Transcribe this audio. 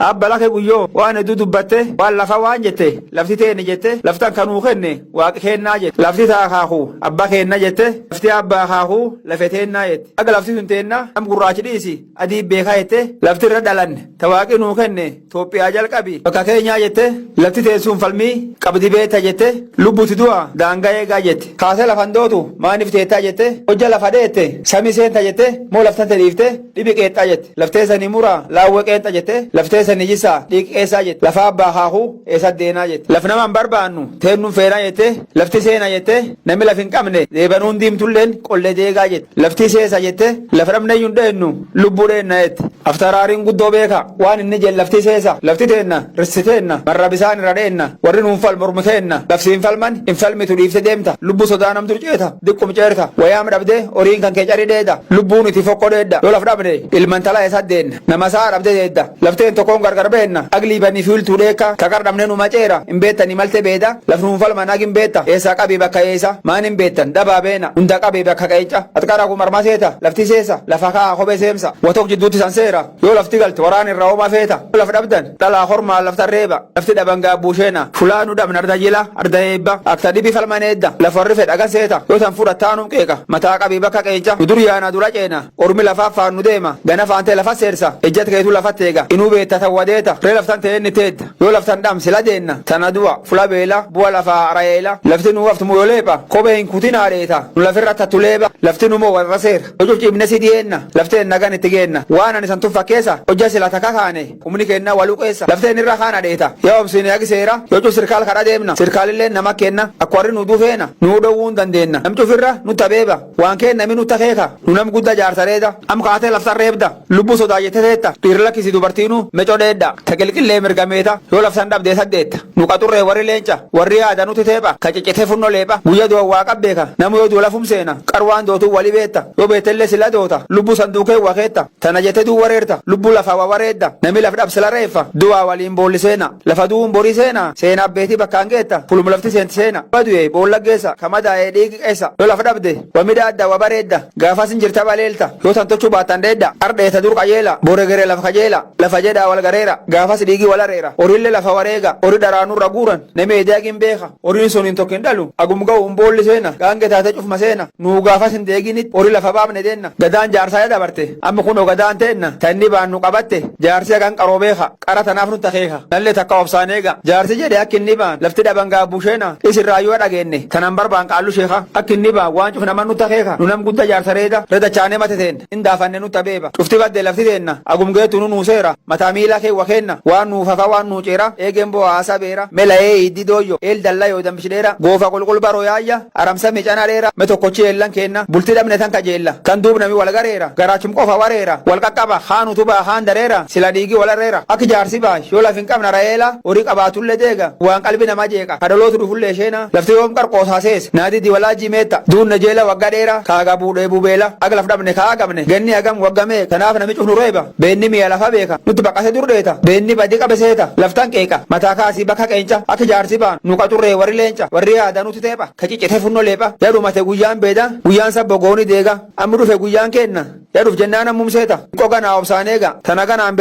abba lake guyyoo waan hedduu dubbatte waan lafa waan jette lafti teeni jette laftan kanuu kenne waaqa kennaa jette lafti taa kaakuu abba kenna jette lafti abbaa kaakuu lafe teennaa jette aga lafti sun teenna nam gurraachi dhiisi adii beekaa jette lafti irra dhalanne tawaaqi nuu kenne Itoophiyaa jalqabi bakka keenyaa jette lafti teessuun falmii qabdi beeta jette lubbuti du'a daangaa eegaa jette kaasee lafan dootu maaniif teettaa jette hojja lafa deette samii seenta jette moo laftan tedhiifte dhibi qeexxaa jette lafteessanii muraa laawwe qeexxa jette lafteessanii jisaa dhiiqeessaa jette lafa abbaa kaakuu eessa deenaa jette laf naman barbaannu teennuun feenaa jette lafti seena jette nami laf hin qabne deebanuun diimtulleen qollee deegaa jette lafti seesa jette lafa dhabneyyuun dheennu lubbuu dheenna jette aftaraariin guddoo beeka waan inni jel lafti seesa lafti teenna rissiteenna marra bisaan irra dheenna warri nuun fal mormi keenna lafsiin falman hin falmitu dhiifte deemta lubbuu sodaa namtu ceeta diqqum ceerta wayaam dhabde horiin kan kee cari dheeda lubbuun itti foqqodheedda yoo laf dhabne ilman talaa eessa deenna nama saa dhabde deedda lafteen tokkoon gargar beenna agliibanii fiiltuu dheekka kakar dhabne numa ceera hin beettani malte beeda laf nuun falman ag hin beetta eessa qabii bakka eessa maan hin beettan dabaa beena hunda qabii bakka qeeca atqara kumarma seeta lafti seesa lafa kaa kophee seemsa watok jidduutti san seera yoo lafti galte waraan irra hooma feeta yoo laf dhabdan dhalaa hormaa lafta reeba lafti dhaban gaabbuusheena fulaanu dhabna arda jila arda eebba akta dhibi falmaneedda lafa warri fedha gan seeta yoo tan fudhattaanum qeeqa mataa qabii bakka qeeca udur yaana dura ceena ormi lafaa faannu deema gana faantee lafa seersa ejjat keetu lafa teega inuu beetta tawwadeeta ree laftan ta'eenni teedda yoo laftan dhamsila deenna tana du'a fula beela bu'a lafaa arayeela lafti nuu waftu muyoleepha kophee hin kutin haadheeta nu lafirra tattuleeba lafti numoo warra seera hojii cibne si dhiyeenna lafteen nagan itti geenna waan ani san tuffa keessa hojja sila taka kaane humni kenna waluu keessa lafteen irra kaan hadheeta yoo obsiine agi seera yoo cuf sirkaal kadha deemna sirkaalillee nama kenna akka warri nu dufeena nuu dhowwuu hin dandeenna nam cufirra nu tabeeba waan kennami nu takeeka nu nam gudda jaarsareeda am kaatee laftan reebda lubbuu sodaayyeteteetta dhiirri lakkisi dubartiinuu mecodheedda taqilqillee mirgameeta yoo laftan dhabdee saddeetta nu qaxurree warri leenca warri yaada nuti teepha ka ciccitee funno leepha guyya du'a waa qabbeeka namu yoo du'a lafum seena qarwaan dootuu wali beetta yoo beetellee sila doota lubbuu sanduuqee wakeetta tana jette duu wareerta lubbuu lafaa wawareedda nami laf dhabsila reeffa du'aa waliin boolli seena lafa du'uun borii seena seena abbeetii bakkaan geetta fulum lafti seenti seena badu'e boollaggeessa kamadaa'ee dhiigi qeessa yoo lafa dhabde wamidaadda wabareedda gaafas hin jirta baleelta yoo tan tochuu baattan deedda ardheeta dur qajeela boore geree lafa kajeela lafa jedhaa wal gareera gaafas dhiigi walareera horiillee lafa wareega horii daraanurra guuran nami edeegin beeka horiin sun hin tokkin dhalu agum ga'uun boolli seena gaange taate cufma seena nuu gaafas hin deeginit horii lafa baafne deenna gadaan jaarsaa dabarte amma kunoo gadaan teenna tanni baan nu qabatte jaarsi hagan qaroo beeka qara tanaaf nu takeeka nallee takka obsaaneega jaarsi jedhe akka inni baan lafti dhaban gaabbuusheena isirraa yoo dhageenne tanan barbaan qaallu sheeka akka inni baan waan cuf naman nu takeeka nu nam gudda jaarsa reeda reda chaanee mate teenna hin daafanne nu tabeeba cufti badde lafti teenna agum geetu nu nuuseera mataa miilaa kee wakeenna waan nuu fafa waan nuu ceera eegen boo haasa beera mela iddi dooyyo eel dallaa yoo dambishideera goofa qulqul baroo yaayya aramsa micana dheera me tokkochi eellan kenna bulti dhabne tan kajeella kan duub nami wal gareera garaachum qofa wareera wal qaqqaba haan utubaa haan dareera sila dhiigi walareera akka jaarsi baash yoo laf hin qabna rayeela horii qabaatullee deega waan qalbi nama jeeqa kadhalootu dhufullee sheena lafti yoom qarqoosaa sees naadidi walaa jimeetta duunne jeela wagga dheera kaaga buudhee bubeela aga laf dhabne kaa qabne ganni hagam waggamee kanaaf nami cufnu reeba beenni mi'a lafa beeka nutti baqase durdeeta beenni badi qabeseeta laftan qeeqa mataa kaasii bakka qeenca akka jaarsi baan nu qaxurree warri leenca warri yaada nuti teepha ka ciccite funno leepha yadumate guyyaan beeda guyyaan sabbo gooni deega amma dhufe guyyaan kenna yaduf jennaan ammumseeta qoganaa obsaaneega tana ganaan